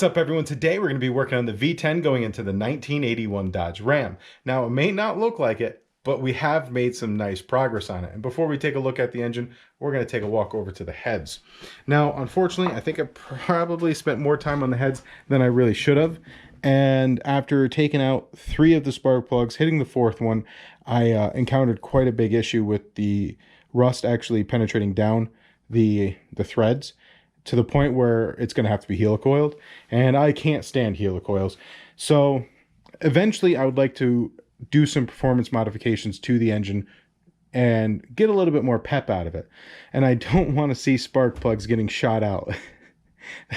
What's up, everyone? Today we're going to be working on the V10 going into the 1981 Dodge Ram. Now, it may not look like it, but we have made some nice progress on it. And before we take a look at the engine, we're going to take a walk over to the heads. Now, unfortunately, I think I probably spent more time on the heads than I really should have. And after taking out 3 of the spark plugs, hitting the 4th one, I encountered quite a big issue with the rust actually penetrating down the threads, to the point where it's going to have to be helicoiled, and I can't stand helicoils. So eventually I would like to do some performance modifications to the engine and get a little bit more pep out of it. And I don't want to see spark plugs getting shot out.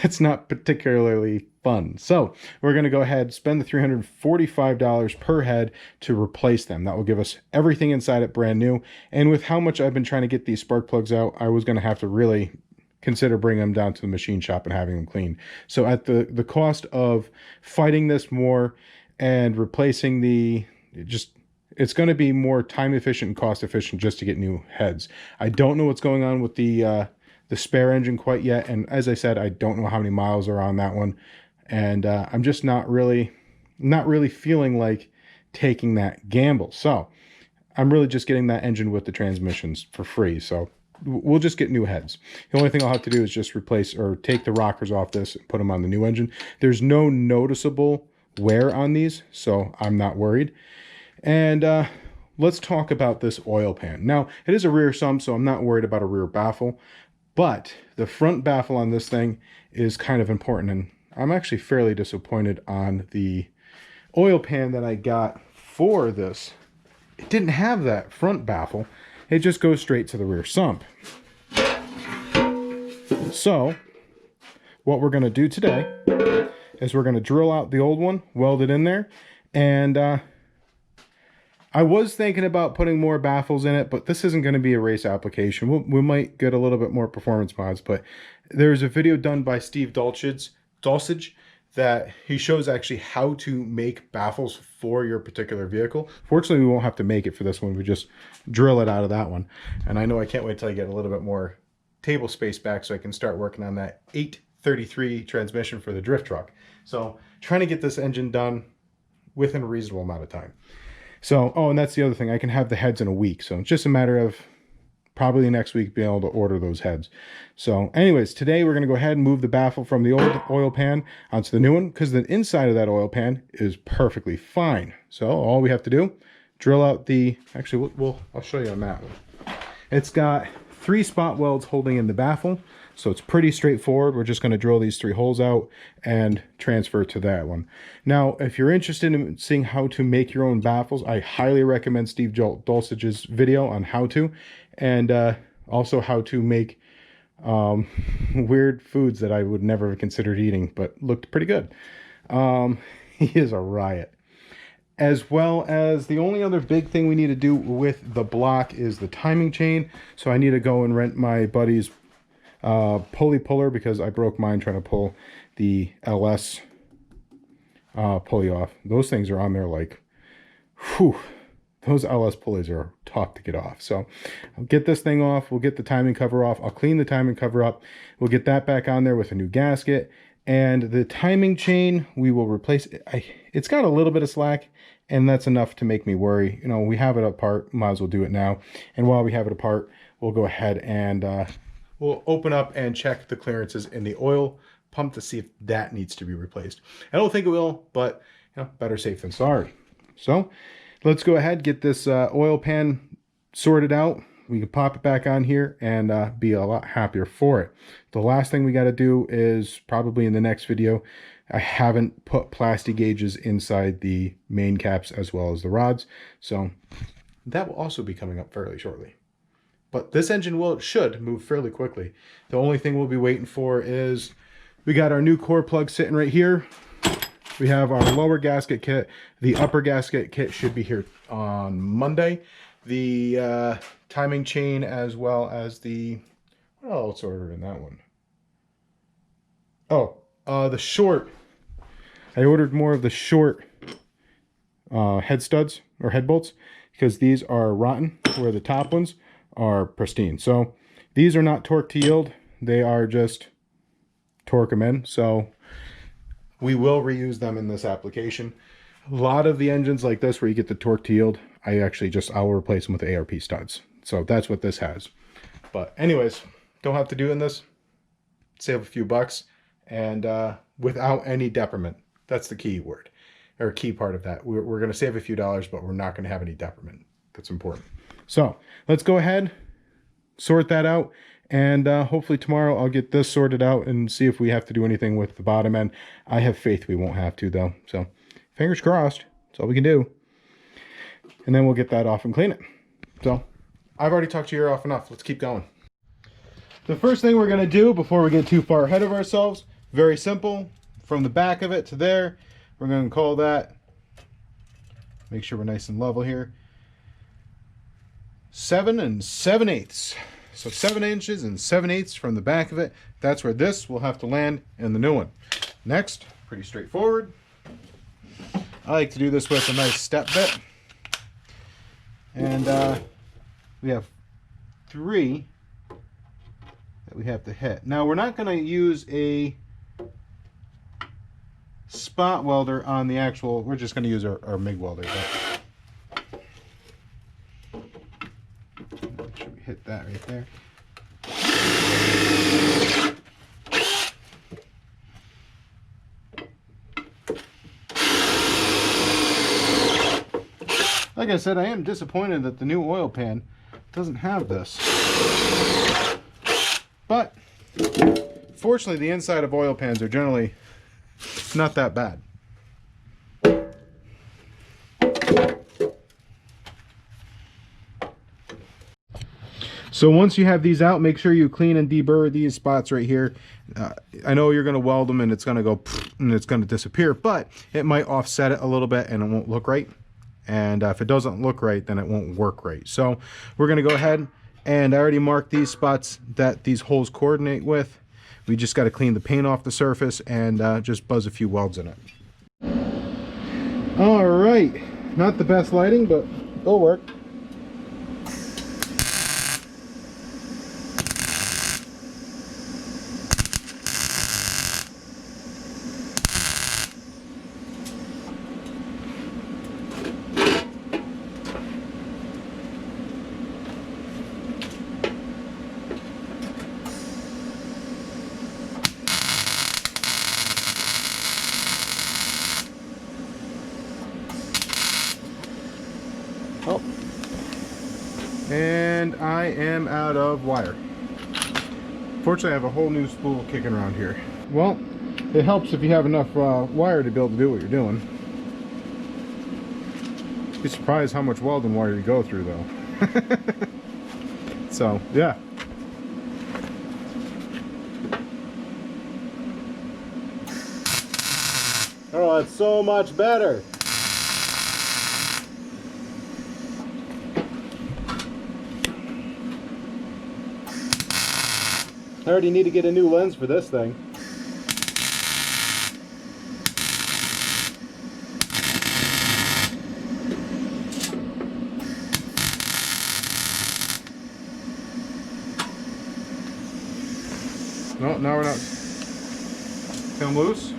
That's not particularly fun. So we're going to go ahead, spend the $345 per head to replace them. That will give us everything inside it brand new. And with how much I've been trying to get these spark plugs out, I was going to have to really consider bringing them down to the machine shop and having them cleaned. So at the cost of fighting this more and replacing it's going to be more time efficient and cost efficient just to get new heads. I don't know what's going on with the spare engine quite yet, and as I said, I don't know how many miles are on that one, and I'm just not really feeling like taking that gamble. So I'm really just getting that engine with the transmissions for free. So we'll just get new heads. The only thing I'll have to do is just replace or take the rockers off this and put them on the new engine. There's no noticeable wear on these, so I'm not worried. And let's talk about this oil pan. Now, it is a rear sump, so I'm not worried about a rear baffle, but the front baffle on this thing is kind of important, and I'm actually fairly disappointed on the oil pan that I got for this. It didn't have that front baffle. It just goes straight to the rear sump. So what we're going to do today is we're going to drill out the old one, weld it in there, and I was thinking about putting more baffles in it, but this isn't going to be a race application. We might get a little bit more performance mods, but there's a video done by Steve Dulcich that he shows actually how to make baffles for your particular vehicle. Fortunately, we won't have to make it for this one. We just drill it out of that one. And I know I can't wait till I get a little bit more table space back so I can start working on that 833 transmission for the drift truck. So trying to get this engine done within a reasonable amount of time. So, oh, and that's the other thing. I can have the heads in a week. So it's just a matter of probably next week being able to order those heads. So anyways, today we're going to go ahead and move the baffle from the old oil pan onto the new one, because the inside of that oil pan is perfectly fine. So all we have to do, drill out the, actually I'll show you on that one. It's got 3 spot welds holding in the baffle, so it's pretty straightforward. We're just going to drill these 3 holes out and transfer to that one. Now, if you're interested in seeing how to make your own baffles, I highly recommend Steve Dulcich's video on how to, and also how to make weird foods that I would never have considered eating, but looked pretty good. He is a riot. As well as the only other big thing we need to do with the block is the timing chain. So I need to go and rent my buddy's pulley puller, because I broke mine trying to pull the LS pulley off. Those things are on there like, whew, those LS pulleys are tough to get off. So I'll get this thing off. We'll get the timing cover off. I'll clean the timing cover up. We'll get that back on there with a new gasket. And the timing chain, we will replace it. It's got a little bit of slack, and that's enough to make me worry. You know, we have it apart, might as well do it now. And while we have it apart, we'll go ahead and we'll open up and check the clearances in the oil pump to see if that needs to be replaced. I don't think it will, but you know, better safe than sorry. So let's go ahead, get this oil pan sorted out. We can pop it back on here and be a lot happier for it. The last thing we got to do is probably in the next video. I haven't put plastic gauges inside the main caps as well as the rods, so that will also be coming up fairly shortly. But this engine should move fairly quickly. The only thing we'll be waiting for is we got our new core plug sitting right here. We have our lower gasket kit. The upper gasket kit should be here on Monday. The timing chain, as well as the, what else ordered in that one? Oh, the short. I ordered more of the short head studs or head bolts, because these are rotten where the top ones are pristine. So these are not torque to yield. They are just torque them in. So We will reuse them in this application. A lot of the engines like this where you get the torque to yield, I'll replace them with ARP studs. So that's what this has. But anyways, don't have to do in this. Save a few bucks and without any detriment. That's the key word or key part of that. We're going to save a few dollars, but we're not going to have any detriment. That's important. So let's go ahead, sort that out. And hopefully tomorrow I'll get this sorted out and see if we have to do anything with the bottom end. I have faith we won't have to though. So fingers crossed. That's all we can do. And then we'll get that off and clean it. So I've already talked your ear off enough. Let's keep going. The first thing we're going to do before we get too far ahead of ourselves, very simple. From the back of it to there, we're going to call that, make sure we're nice and level here, 7 7/8. So 7 inches and 7/8 from the back of it. That's where this will have to land in the new one. Next, pretty straightforward. I like to do this with a nice step bit. And we have 3 that we have to hit. Now we're not going to use a spot welder on the actual, we're just going to use our MIG welder. Make sure we hit that right there. Like I said, I am disappointed that the new oil pan doesn't have this. But fortunately, the inside of oil pans are generally not that bad. So once you have these out, make sure you clean and deburr these spots right here. I know you're going to weld them and it's going to go and it's going to disappear, but it might offset it a little bit and it won't look right. And if it doesn't look right, then it won't work right. So we're going to go ahead, and I already marked these spots that these holes coordinate with. We just got to clean the paint off the surface and just buzz a few welds in it. All right, not the best lighting, but it'll work. Oh, and I am out of wire. Fortunately, I have a whole new spool kicking around here. Well, it helps if you have enough wire to be able to do what you're doing. Be surprised how much welding wire you go through, though. So, yeah. Oh, it's so much better. I already need to get a new lens for this thing. No, now we're not. Come loose.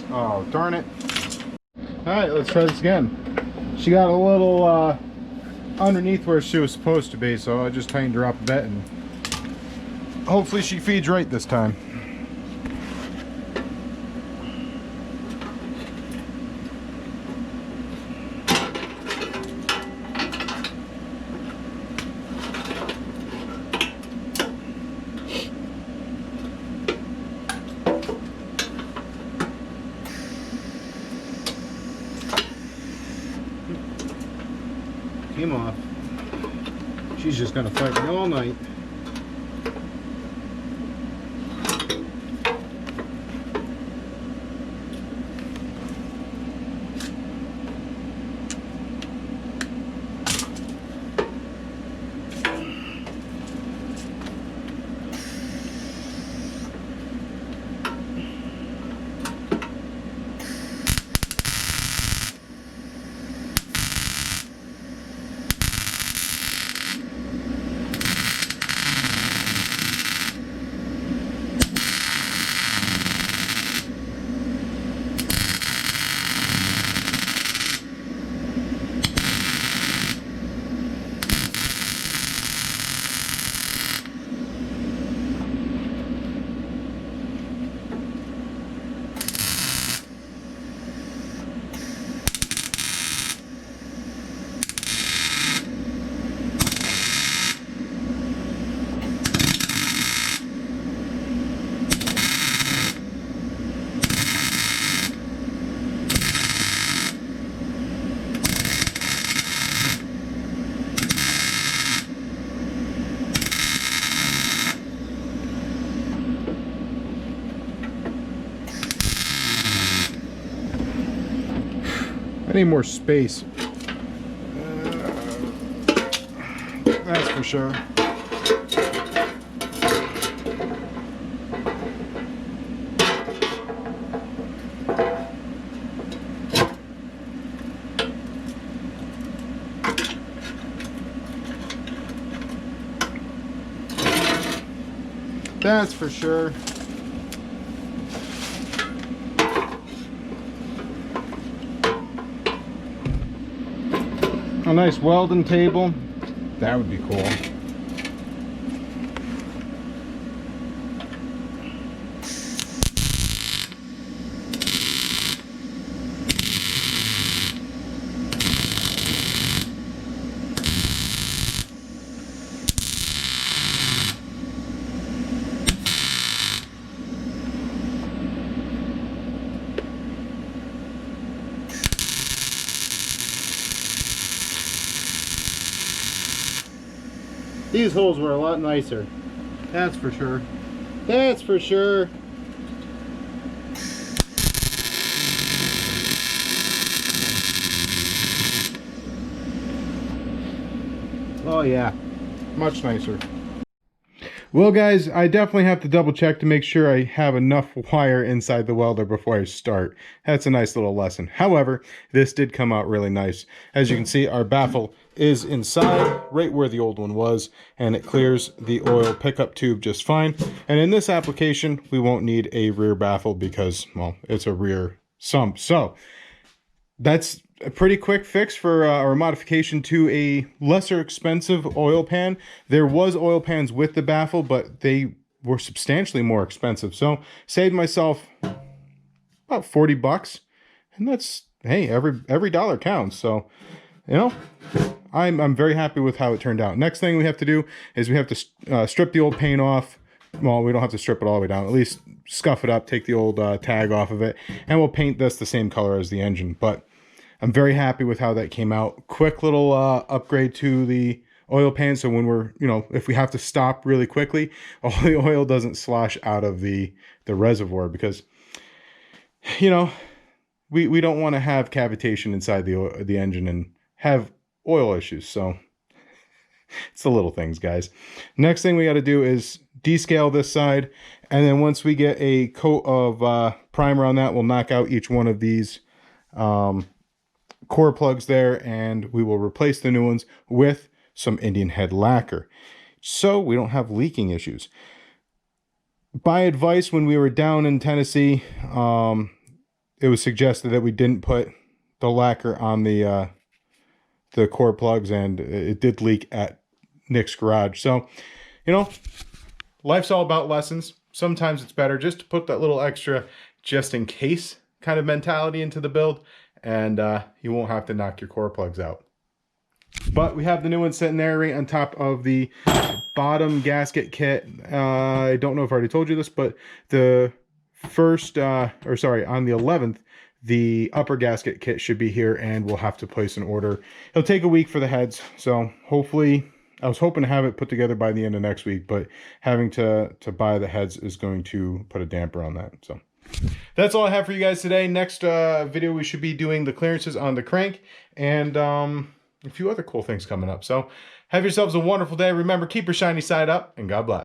Oh, darn it. Alright, let's try this again. She got a little underneath where she was supposed to be, so I just tightened her up a bit and hopefully she feeds right this time. Came off. She's just gonna fight me all night. I need more space. That's for sure. That's for sure. A nice welding table. That would be cool. These holes were a lot nicer. That's for sure. That's for sure. Oh yeah, much nicer. Well guys, I definitely have to double check to make sure I have enough wire inside the welder before I start. That's a nice little lesson. However, this did come out really nice. As you can see, our baffle is inside, right where the old one was, and it clears the oil pickup tube just fine. And in this application, we won't need a rear baffle because, well, it's a rear sump. So that's a pretty quick fix for our modification to a lesser expensive oil pan. There was oil pans with the baffle, but they were substantially more expensive. So saved myself about 40 bucks. And that's, hey, every dollar counts. So, you know, I'm very happy with how it turned out. Next thing we have to do is we have to strip the old paint off. Well, we don't have to strip it all the way down. At least scuff it up, take the old tag off of it, and we'll paint this the same color as the engine. But I'm very happy with how that came out. Quick little upgrade to the oil pan, so when we're, you know, if we have to stop really quickly, all the oil doesn't slosh out of the reservoir, because, you know, we don't want to have cavitation inside the engine and have oil issues. So it's the little things, guys. Next thing we got to do is descale this side, and then once we get a coat of primer on that, we'll knock out each one of these core plugs there, and we will replace the new ones with some Indian head lacquer so we don't have leaking issues. By advice, when we were down in Tennessee, it was suggested that we didn't put the lacquer on the core plugs, and it did leak at Nick's garage. So, you know, life's all about lessons. Sometimes it's better just to put that little extra just in case kind of mentality into the build, and you won't have to knock your core plugs out. But we have the new one sitting there right on top of the bottom gasket kit. I don't know if I already told you this, but the first, on the 11th, the upper gasket kit should be here, and we'll have to place an order. It'll take a week for the heads, so hopefully, I was hoping to have it put together by the end of next week, but having to buy the heads is going to put a damper on that. So that's all I have for you guys today. Next video, we should be doing the clearances on the crank and a few other cool things coming up. So have yourselves a wonderful day. Remember, keep your shiny side up, and God bless.